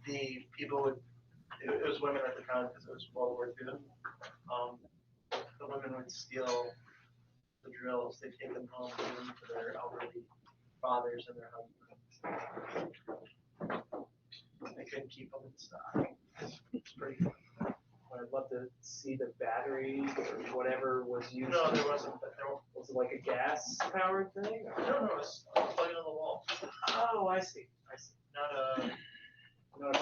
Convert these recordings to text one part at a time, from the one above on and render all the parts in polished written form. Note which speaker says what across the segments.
Speaker 1: the people would, it was women at the time because it was World War II. The women would steal the drills, they'd take them home, give them to their elderly fathers and their husbands. They couldn't keep them in stock. It's pretty fun.
Speaker 2: I'd love to see the battery or whatever was used.
Speaker 1: No, there wasn't.
Speaker 2: Was it like a gas powered thing?
Speaker 1: No, it was plugged into the wall.
Speaker 2: Oh, I see.
Speaker 1: Not
Speaker 2: Not a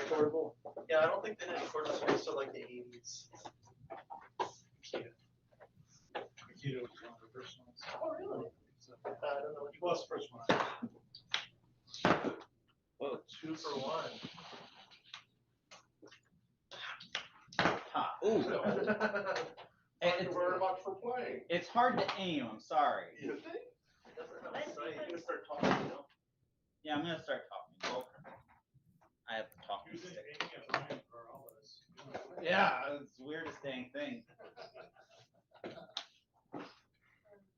Speaker 2: portable.
Speaker 1: yeah, I don't think they did cordless until like the 80s.
Speaker 3: Keto was one of the first ones.
Speaker 1: Oh, really?
Speaker 3: So,
Speaker 1: I don't know which
Speaker 3: it was the first one.
Speaker 1: Whoa, 2 for 1.
Speaker 4: Ha. Ooh.
Speaker 3: Thank you very much for playing.
Speaker 4: It's hard to aim, I'm sorry.
Speaker 1: You think? It doesn't have a sight. You can start talking, you know?
Speaker 4: Yeah, I'm gonna start talking. Well, I have the talking
Speaker 3: Using
Speaker 4: stick.
Speaker 3: aiming as mine for all of us.
Speaker 4: Yeah, it's the weirdest dang thing.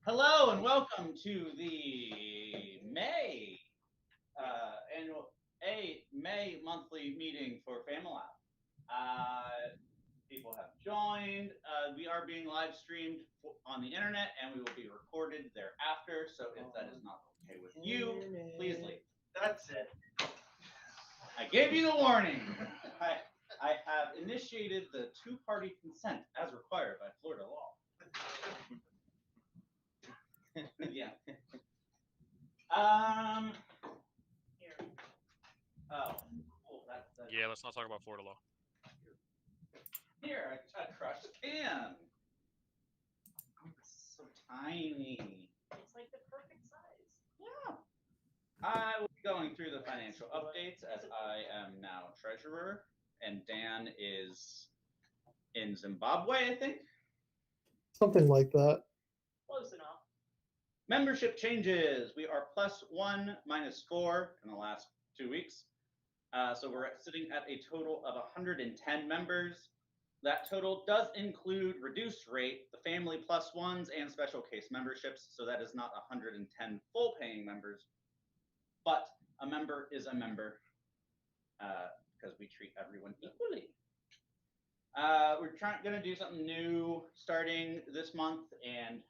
Speaker 4: Hello and welcome to the May May monthly meeting for FamiLAB. People have joined. We are being live streamed on the internet, and we will be recorded thereafter. So if that is not okay with you, please leave.
Speaker 1: That's it.
Speaker 4: I gave you the warning. I have initiated the two-party consent as required by Florida law. Yeah.
Speaker 1: Here.
Speaker 4: Oh, cool. That's
Speaker 5: Yeah, let's not talk about Florida law.
Speaker 4: Here, a crushed can. It's so tiny.
Speaker 6: It's like the perfect size.
Speaker 4: Yeah. I will be going through the financial updates as I am now treasurer, and Dan is in Zimbabwe, I think.
Speaker 7: Something like that.
Speaker 6: Close enough.
Speaker 4: Membership changes. We are +1 -4 in the last 2 weeks. So we're sitting at a total of 110 members. That total does include reduced rate, the family +1s, and special case memberships. So that is not 110 full paying members, but a member is a member because we treat everyone equally. We're going to do something new starting this month and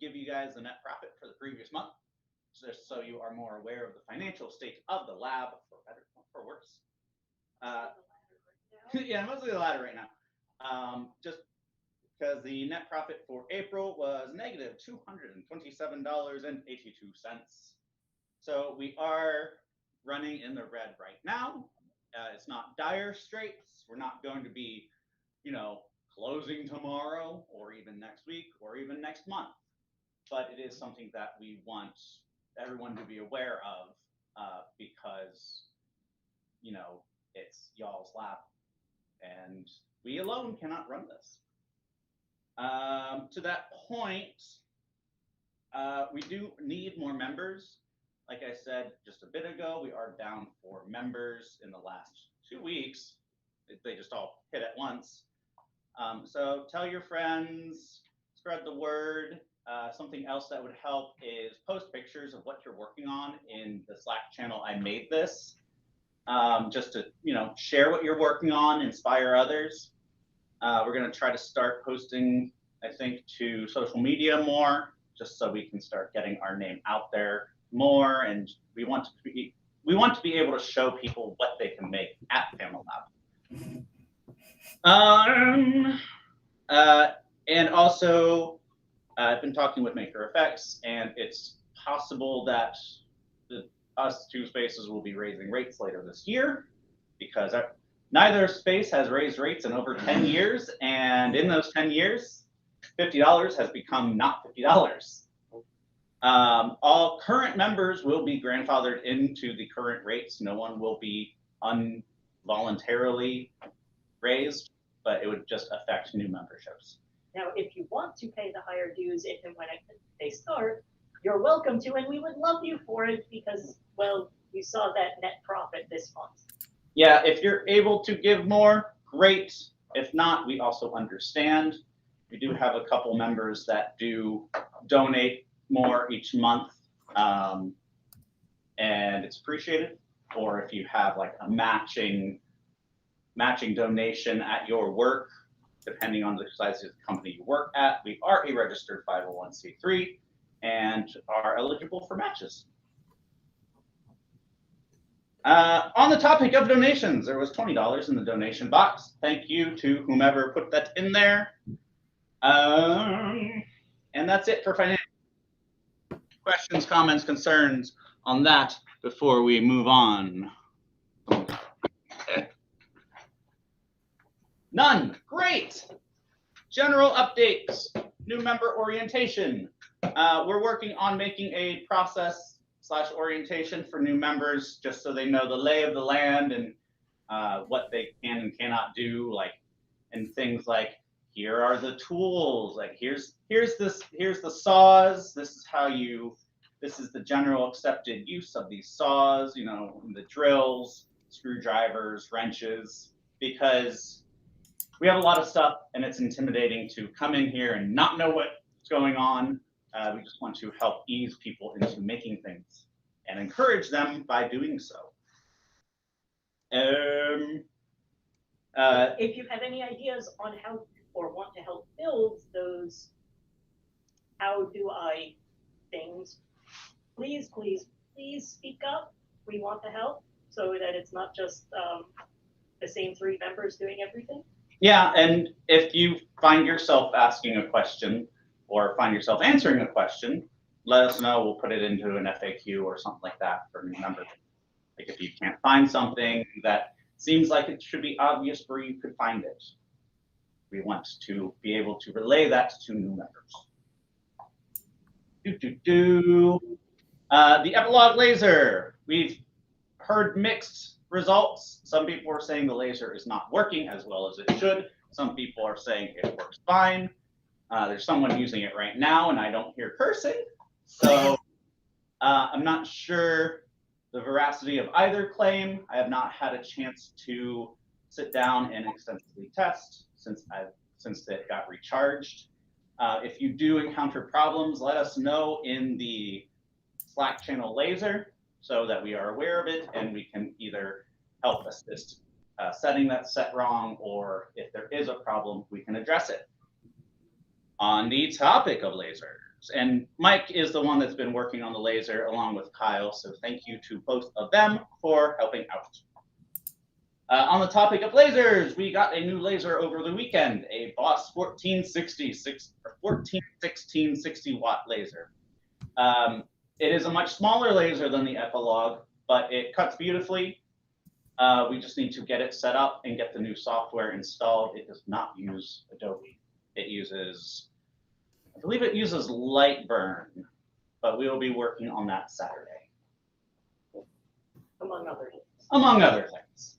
Speaker 4: give you guys the net profit for the previous month, just so you are more aware of the financial state of the lab, for better or for worse. Yeah, mostly the latter right now. Just because the net profit for April was negative $227.82. So we are running in the red right now. It's not dire straits. We're not going to be, closing tomorrow or even next week or even next month. But it is something that we want everyone to be aware of because, it's y'all's lab. And we alone cannot run this. To that point, we do need more members. Like I said just a bit ago, we are down 4 members in the last 2 weeks. They just all hit at once. So tell your friends, spread the word. Something else that would help is post pictures of what you're working on in the Slack channel I made this. Just to, share what you're working on, inspire others. We're going to try to start posting, I think, to social media more, just so we can start getting our name out there more. And we want to be able to show people what they can make at FamiLAB. And also, I've been talking with Maker Effects, and it's possible that us 2 spaces will be raising rates later this year, because neither space has raised rates in over 10 years, and in those 10 years, $50 has become not $50. All current members will be grandfathered into the current rates. No one will be involuntarily raised, but it would just affect new memberships.
Speaker 6: Now, if you want to pay the higher dues if and when they start, you're welcome to, and we would love you for it because, well, you saw that net profit this month.
Speaker 4: Yeah, if you're able to give more, great. If not, we also understand. We do have a couple members that do donate more each month, and it's appreciated. or if you have like a matching donation at your work, depending on the size of the company you work at, we are a registered 501c3 and are eligible for matches. On the topic of donations, there was $20 in the donation box. Thank you to whomever put that in there. And that's it for financial. Questions, comments, concerns on that before we move on? None. Great. General updates. New member orientation. We're working on making a process/orientation for new members, just so they know the lay of the land and what they can and cannot do, and things like, here are the tools, like here's the saws, this is the general accepted use of these saws, the drills, screwdrivers, wrenches, because we have a lot of stuff and it's intimidating to come in here and not know what's going on. We just want to help ease people into making things and encourage them by doing so.
Speaker 6: If you have any ideas on how or want to help build those how do I things, please speak up. We want to help so that it's not just the same 3 members doing everything.
Speaker 4: Yeah, and if you find yourself asking a question or find yourself answering a question, let us know. We'll put it into an FAQ or something like that for new members. Like if you can't find something that seems like it should be obvious where you could find it, we want to be able to relay that to new members. The epilogue laser. We've heard mixed results. Some people are saying the laser is not working as well as it should. Some people are saying it works fine. There's someone using it right now and I don't hear cursing. So I'm not sure the veracity of either claim. I have not had a chance to sit down and extensively test since it got recharged. If you do encounter problems, let us know in the Slack channel laser so that we are aware of it and we can either help assist setting that set wrong, or if there is a problem, we can address it. On the topic of lasers, and Mike is the one that's been working on the laser along with Kyle, so thank you to both of them for helping out. On the topic of lasers, we got a new laser over the weekend, a Boss 1660 watt laser. It is a much smaller laser than the epilogue, but it cuts beautifully. We just need to get it set up and get the new software installed. It does not use Adobe. It uses, I believe it uses Lightburn, but we will be working on that Saturday.
Speaker 6: Among other things.
Speaker 4: Among other things.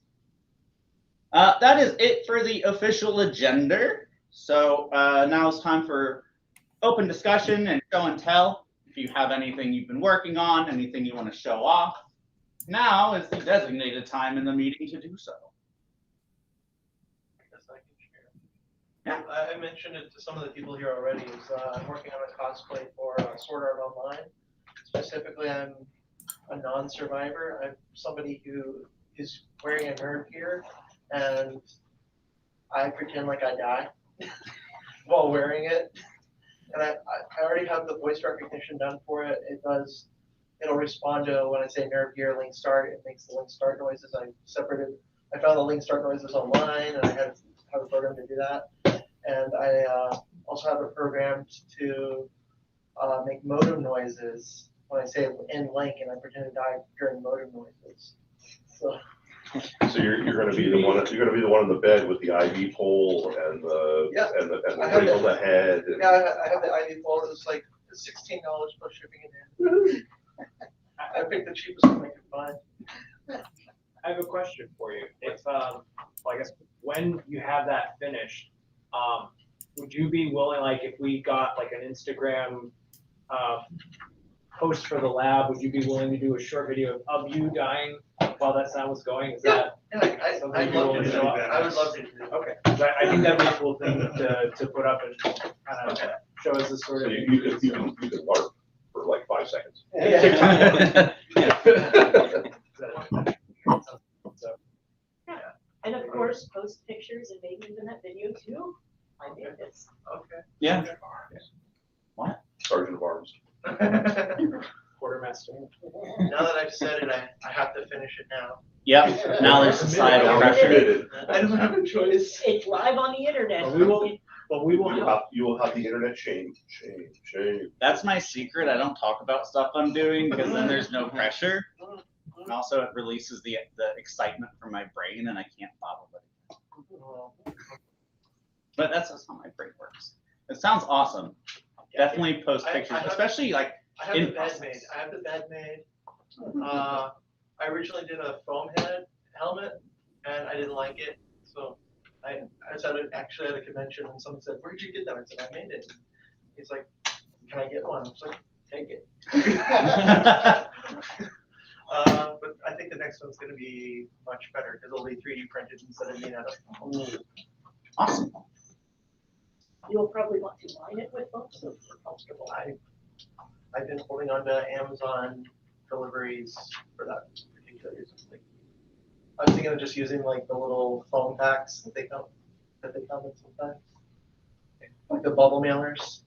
Speaker 4: That is it for the official agenda. So now it's time for open discussion and show and tell. If you have anything you've been working on, anything you want to show off, now is the designated time in the meeting to do so.
Speaker 1: Yes, I can share. Yeah. I mentioned it to some of the people here already. I'm working on a cosplay for Sword Art Online. Specifically, I'm a non-survivor. I'm somebody who is wearing a nerd gear, and I pretend like I die while wearing it. And I already have the voice recognition done for it. It'll respond to when I say nerd gear link start. It makes the link start noises. I found the link start noises online, and I have a program to do that. And I also have it programmed to make modem noises when I say end link, and I pretend to die during modem noises. So
Speaker 3: you're going to be the one. You're going to be the one in the bed with the IV pole and the thing on the head. And...
Speaker 1: Yeah, I have the IV pole. It's like $16 plus shipping in. I picked the cheapest one I could find.
Speaker 2: I have a question for you. If well, I guess when you have that finished, would you be willing, like if we got like an Instagram post for the lab, would you be willing to do a short video of you dying while that sound was going? Is that
Speaker 1: I'd love to do that. I would love to do that.
Speaker 2: Okay, I think that'd be a cool thing to put up and kind of show us the sort of.
Speaker 3: So you can LARP for like 5 seconds.
Speaker 1: Yeah.
Speaker 6: pictures and maybe even that video too. I did this.
Speaker 1: Okay.
Speaker 4: Yeah.
Speaker 3: Sergeant of Arms.
Speaker 2: Quartermaster.
Speaker 1: Now that I've said it, I have to finish it now.
Speaker 4: Yep, now there's societal
Speaker 3: Now
Speaker 4: pressure.
Speaker 3: committed.
Speaker 1: I don't have a choice.
Speaker 6: It's live on the internet.
Speaker 2: But we will help.
Speaker 3: You will have the internet shame.
Speaker 4: That's my secret. I don't talk about stuff I'm doing because then there's no pressure. And also it releases the excitement from my brain and I can't bottle it. But that's how my brain works. It sounds awesome. Definitely post pictures, especially like
Speaker 1: I have
Speaker 4: in
Speaker 1: the bed
Speaker 4: process.
Speaker 1: made. I have the bed made. I originally did a foam head helmet, and I didn't like it, so I was actually at a convention, and someone said, "Where'd you get that?" I said, "I made it." He's like, "Can I get one?" I was like, "Take it." But I think the next one's going to be much better because it'll be 3D printed instead of made out of.
Speaker 4: Awesome.
Speaker 6: You'll probably want to line it with foam so it's comfortable.
Speaker 1: I've been holding on to Amazon deliveries for that particular reason. Like, I was thinking of just using like the little foam packs that they come in sometimes, like the bubble mailers.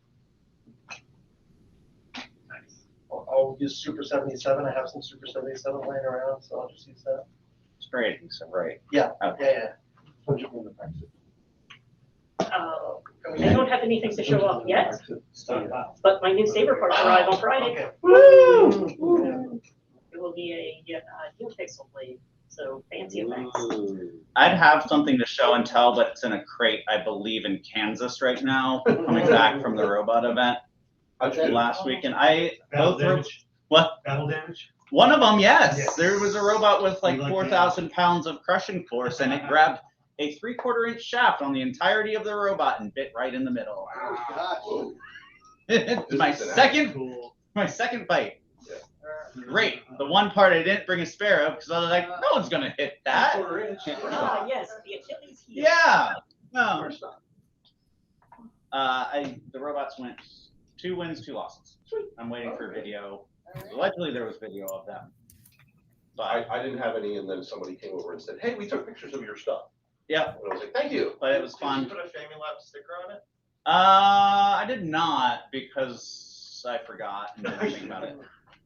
Speaker 1: I'll use Super 77. I have some Super 77 laying around, so I'll just use that.
Speaker 4: It's great. So right.
Speaker 1: Yeah.
Speaker 4: Okay.
Speaker 6: I don't have anything to show off yet, but my new saber parts arrive on Friday.
Speaker 1: Okay.
Speaker 6: Woo! It will be a geopixel blade, so fancy effects.
Speaker 4: I'd have something to show and tell, but it's in a crate, I believe, in Kansas right now, coming back from the robot event last weekend. What?
Speaker 5: Battle damage?
Speaker 4: One of them, yes.
Speaker 5: Yes.
Speaker 4: There was a robot with like
Speaker 5: We like
Speaker 4: 4,000 pounds of crushing force, and it grabbed a 3/4 inch shaft on the entirety of the robot and bit right in the middle. my second fight. Great. The one part I didn't bring a spare of because I was like, no one's gonna hit that.
Speaker 6: Ah, yes, the Achilles heel.
Speaker 4: Yeah. No. The robots went 2 wins, 2 losses. I'm waiting for video. Allegedly there was video of them. But
Speaker 3: I didn't have any, and then somebody came over and said, "Hey, we took pictures of your stuff."
Speaker 4: yeah,
Speaker 3: And I was like, "Thank you."
Speaker 4: but it was
Speaker 1: Did
Speaker 4: fun.
Speaker 1: you put a FamiLAB sticker on it?
Speaker 4: I did not because I forgot and didn't think about it.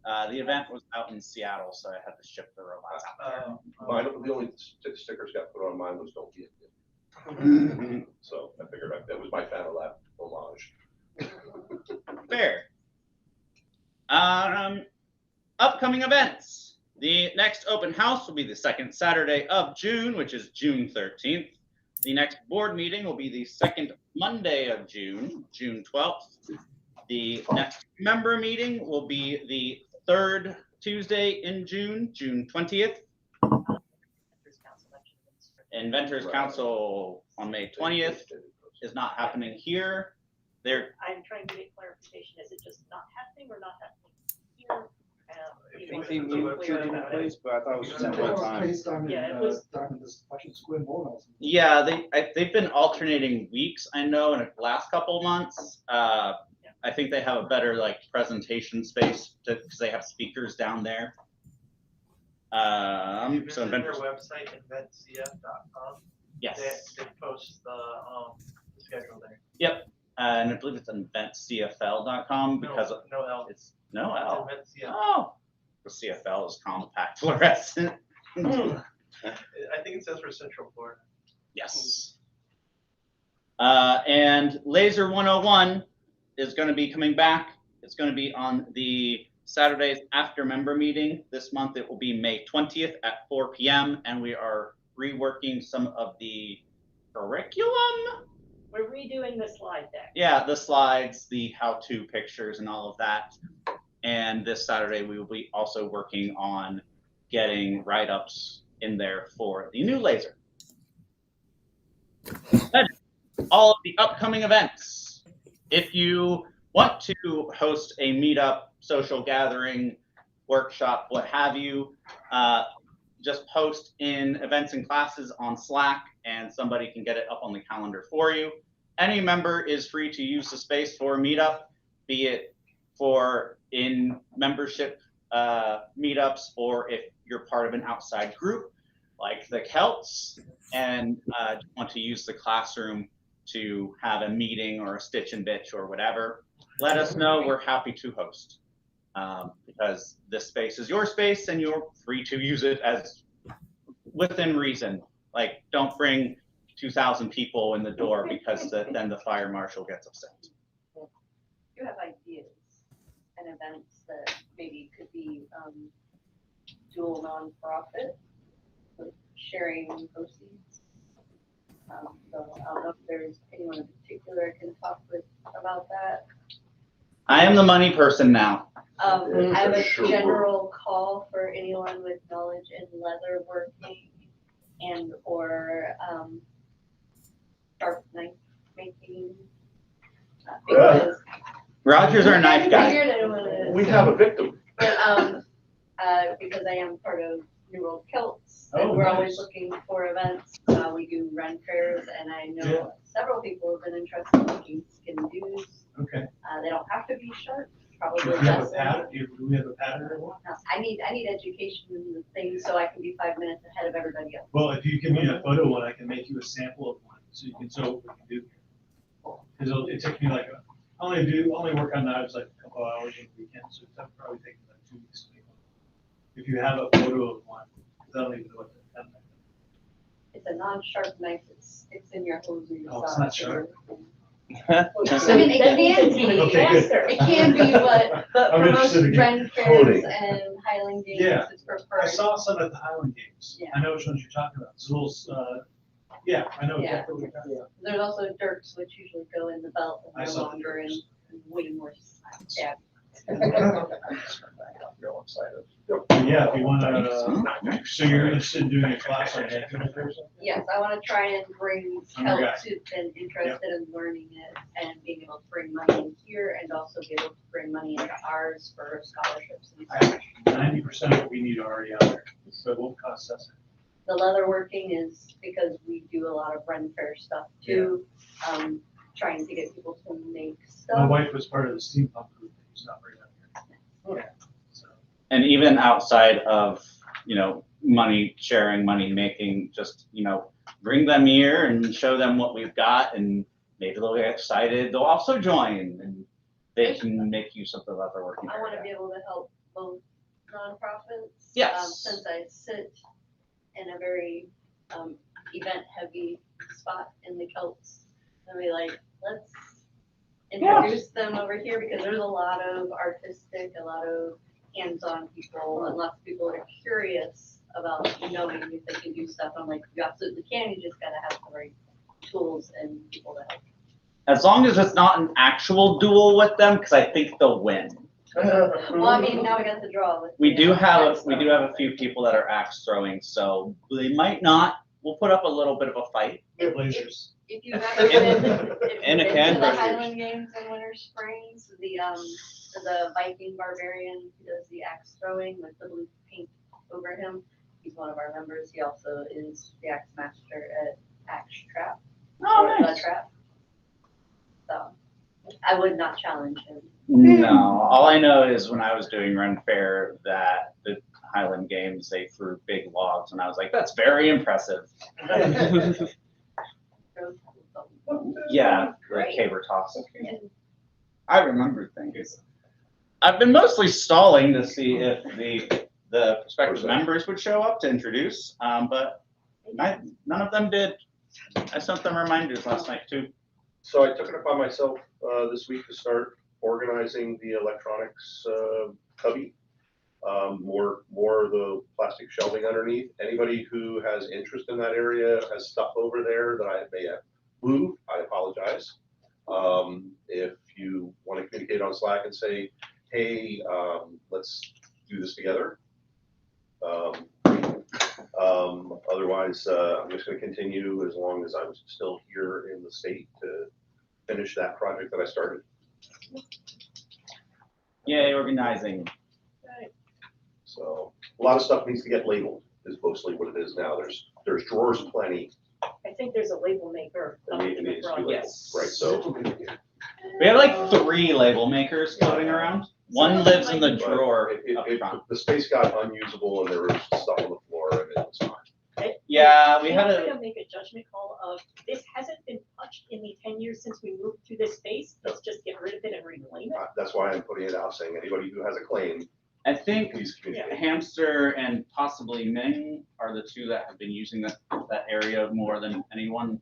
Speaker 4: The event was out in Seattle, so I had to ship the robots out there.
Speaker 3: Mine, the only stickers got put on mine was "Don't be a kid." So I figured that was my FamiLAB homage.
Speaker 4: Fair. Upcoming events. The next open house will be the second Saturday of June, which is June 13th. The next board meeting will be the second Monday of June, June 12th. The next member meeting will be the third Tuesday in June, June 20th. Inventors Council on May 20th is not happening here.
Speaker 6: I'm trying to get clarification. Is it just not happening or not happening here?
Speaker 8: I think they moved to a different place, but I thought it was just at one time.
Speaker 6: Yeah, it was.
Speaker 4: Yeah, they've been alternating weeks. I know in the last couple months. I think they have a better like presentation space because they have speakers down there.
Speaker 1: If you
Speaker 4: So
Speaker 1: visit their
Speaker 4: inventors.
Speaker 1: website, inventcf.com.
Speaker 4: Yes.
Speaker 1: They post the schedule there.
Speaker 4: Yep. And I believe it's inventcfl.com because
Speaker 1: no L.
Speaker 4: it's no L.
Speaker 1: It's InventCF.
Speaker 4: Oh, the CFL is compact fluorescent.
Speaker 1: I think it stands for Central Florida.
Speaker 4: Yes. And Laser 101 is going to be coming back. It's going to be on the Saturdays after member meeting. This month it will be May 20th at 4 p.m. and we are reworking some of the curriculum.
Speaker 6: We're redoing the slide deck.
Speaker 4: Yeah, the slides, the how-to pictures and all of that. And this Saturday we will be also working on getting write-ups in there for the new laser. That is all of the upcoming events. If you want to host a meetup, social gathering, workshop, what have you, just post in events and classes on Slack and somebody can get it up on the calendar for you. Any member is free to use the space for a meetup, be it for in membership meetups or if you're part of an outside group. like the Celts and want to use the classroom to have a meeting or a stitch and bitch or whatever, let us know. We're happy to host, because this space is your space and you're free to use it as within reason. Like, don't bring 2,000 people in the door because then the fire marshal gets upset.
Speaker 5: You have ideas and events that maybe could be dual nonprofit with sharing proceeds. So I don't know if there's anyone in particular I can talk with about that.
Speaker 4: I am the money person now.
Speaker 5: I have a
Speaker 3: Sure.
Speaker 5: general call for anyone with knowledge in leather working and or sharp knife making. Because
Speaker 4: Roger's our knife
Speaker 5: I
Speaker 4: guy.
Speaker 5: figured I don't wanna-
Speaker 3: We have a victim.
Speaker 5: But, because I am part of New World Celts, and
Speaker 2: Oh,
Speaker 5: we're
Speaker 2: nice.
Speaker 5: always looking for events. We do run fairs, and I know several people have been interested in making skin dues.
Speaker 2: Okay.
Speaker 5: They don't have to be sharp,
Speaker 2: Do
Speaker 5: probably
Speaker 2: we have a
Speaker 5: less.
Speaker 2: pattern? Do we have a pattern or what?
Speaker 5: I need education in the thing so I can be 5 minutes ahead of everybody else.
Speaker 9: Well, if you give me a photo one, I can make you a sample of one, so you can show what we can do. Because it took me like, I only work on knives like a couple hours on the weekend, so it'll probably take me like 2 weeks to make one. If you have a photo of one, 'cause I don't even know what to kind of.
Speaker 5: It's a non-sharp knife that sticks in your hose or your
Speaker 9: Oh, it's
Speaker 5: sock.
Speaker 9: not sharp.
Speaker 5: I mean, it can be,
Speaker 9: Okay, good.
Speaker 5: it can be, but
Speaker 9: I'm
Speaker 5: for most
Speaker 9: interested in
Speaker 5: Ren
Speaker 3: coding.
Speaker 5: fairs and Highland Games,
Speaker 9: Yeah.
Speaker 5: it's preferred.
Speaker 9: I saw some at the Highland Games.
Speaker 5: Yeah.
Speaker 9: I know which ones you're talking about. It's a little, yeah, I know
Speaker 5: Yeah.
Speaker 9: exactly what you're talking about.
Speaker 5: There's also dirks, which usually go in the belt
Speaker 9: I
Speaker 5: and no
Speaker 9: saw the
Speaker 5: longer and
Speaker 9: dirks.
Speaker 5: way more stab.
Speaker 3: Real excited.
Speaker 9: Yeah, if you wanna, so you're interested in doing a class on knife person?
Speaker 5: Yes, I wanna try and bring
Speaker 9: I'm your
Speaker 5: Celts who've been interested in learning it and being able to bring money in here and also be able to bring money into ours for scholarships and stuff.
Speaker 9: 90% of what we need already out there, so it won't cost us.
Speaker 5: The leather working is because we do a lot of Ren Fair stuff too, trying to get people to make
Speaker 9: My
Speaker 5: stuff.
Speaker 9: wife was part of the steampunk group, it's not right out here. Yeah, so.
Speaker 4: And even outside of, money sharing, money making, just, bring them here and show them what we've got, and maybe they'll get excited. They'll also join, and they can make use of the leather working
Speaker 5: I wanna
Speaker 4: area.
Speaker 5: be able to help both nonprofits.
Speaker 4: Yes.
Speaker 5: Since I sit in a very, event-heavy spot in the Celts, and be like, let's introduce them over here, because there's a lot of artistic, a lot of hands-on people, and lots of people that are curious about knowing if they can do stuff. I'm like, you absolutely can, you just gotta have the right tools and people to help.
Speaker 4: As long as it's not an actual duel with them, because I think they'll win.
Speaker 5: Well, I mean, now we got the draw with.
Speaker 4: We
Speaker 5: the,
Speaker 4: do have
Speaker 5: axe throwing.
Speaker 4: a few people that are axe throwing, so they might not. We'll put up a little bit of a fight.
Speaker 9: We have lasers.
Speaker 5: If you've ever been, if
Speaker 4: And
Speaker 5: you've
Speaker 4: a
Speaker 5: been
Speaker 4: can
Speaker 5: to the
Speaker 4: brush
Speaker 5: Highland Games in Winter Springs, the Viking barbarian who does the axe throwing with the blue paint over him, he's one of our members. He also is the axe master at Axe Trap. or The Trap. So, I would not challenge him.
Speaker 4: No, all I know is when I was doing Run Fair, that the Highland Games, they threw big logs, and I was like, that's very impressive. Yeah, the
Speaker 5: Great.
Speaker 4: caber toss. I remember things. I've been mostly stalling to see if the prospective members would show up to introduce, but none of them did. I sent them reminders last night too.
Speaker 3: So I took it upon myself this week to start organizing the electronics cubby. More of the plastic shelving underneath. Anybody who has interest in that area has stuff over there that I may have moved, I apologize. If you want to communicate on Slack and say, hey, let's do this together. Otherwise, I'm just going to continue as long as I'm still here in the state to finish that project that I started.
Speaker 4: Yay, organizing.
Speaker 3: So a lot of stuff needs to get labeled is mostly what it is now. There's drawers plenty.
Speaker 6: I think there's a label maker.
Speaker 3: That needs to be labeled,
Speaker 4: Yes.
Speaker 3: right? So
Speaker 4: We have like 3 label makers floating around. One lives in the drawer up front.
Speaker 3: the space got unusable and there was stuff on the floor and it was fine.
Speaker 4: Yeah, we had
Speaker 6: I'm
Speaker 4: a,
Speaker 6: gonna make a judgment call of, this hasn't been touched in the 10 years since we moved to this space, let's just get rid of it and reclaim it.
Speaker 3: That's why I'm putting it out, saying anybody who has a claim,
Speaker 4: I think
Speaker 3: please communicate.
Speaker 4: Hamster and possibly Ming are the two that have been using that area more than anyone.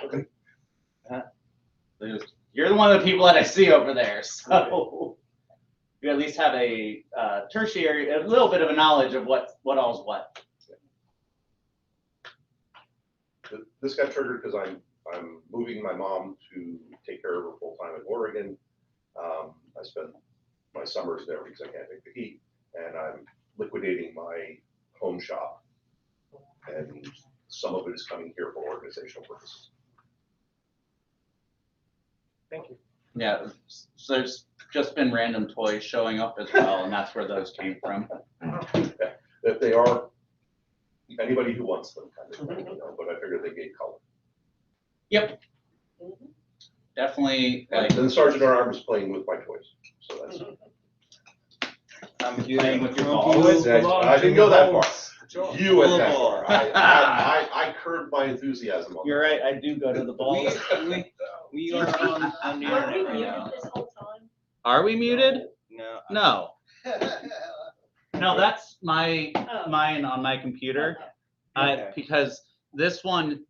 Speaker 3: Okay.
Speaker 4: You're the one of the people that I see over there, so you at least have a tertiary, a little bit of a knowledge of what all's what.
Speaker 3: This got triggered because I'm moving my mom to take care of her full time in Oregon. I spend my summers there because I can't take the heat, and I'm liquidating my home shop, and some of it is coming here for organizational purposes.
Speaker 2: Thank you.
Speaker 4: Yeah, so there's just been random toys showing up as well, and that's where those came from.
Speaker 3: That they are anybody who wants them, kind of thing, you know, but I figured they gave color.
Speaker 4: Yep. Definitely,
Speaker 3: And
Speaker 4: like
Speaker 3: then Sergeant at Arms is playing with my toys, so that's.
Speaker 8: I'm
Speaker 4: playing with your
Speaker 8: balls.
Speaker 4: balls.
Speaker 3: I didn't go that far. You went that
Speaker 8: Full
Speaker 3: far. I curbed my enthusiasm on
Speaker 4: you're
Speaker 3: that.
Speaker 4: right, I do go to the balls.
Speaker 8: We are on the
Speaker 6: Were we
Speaker 8: internet right
Speaker 6: muted
Speaker 8: now.
Speaker 6: this whole time?
Speaker 4: Are we muted?
Speaker 8: No.
Speaker 4: No. No, that's mine
Speaker 6: Oh.
Speaker 4: on my computer.
Speaker 8: Okay.
Speaker 4: Because this one,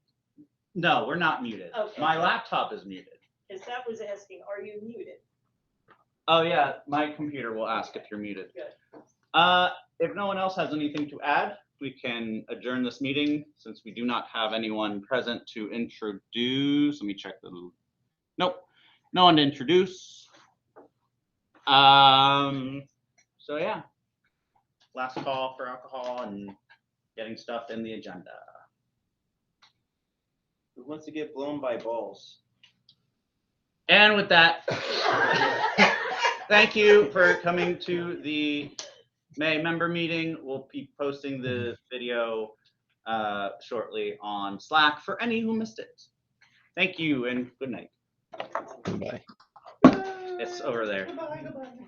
Speaker 4: no, we're not muted.
Speaker 6: Okay.
Speaker 4: My laptop is muted.
Speaker 6: Because that was asking, are you muted?
Speaker 4: Oh yeah, my computer will ask if you're muted.
Speaker 6: Good.
Speaker 4: If no one else has anything to add, we can adjourn this meeting since we do not have anyone present to introduce. Let me check the, nope, no one to introduce. So yeah, last call for alcohol and getting stuff in the agenda.
Speaker 8: Who wants to get blown by balls?
Speaker 4: And with that, thank you for coming to the May member meeting. We'll be posting the video shortly on Slack for any who missed it. Thank you and good night.
Speaker 7: Bye.
Speaker 4: It's over there.
Speaker 1: Goodbye, goodbye.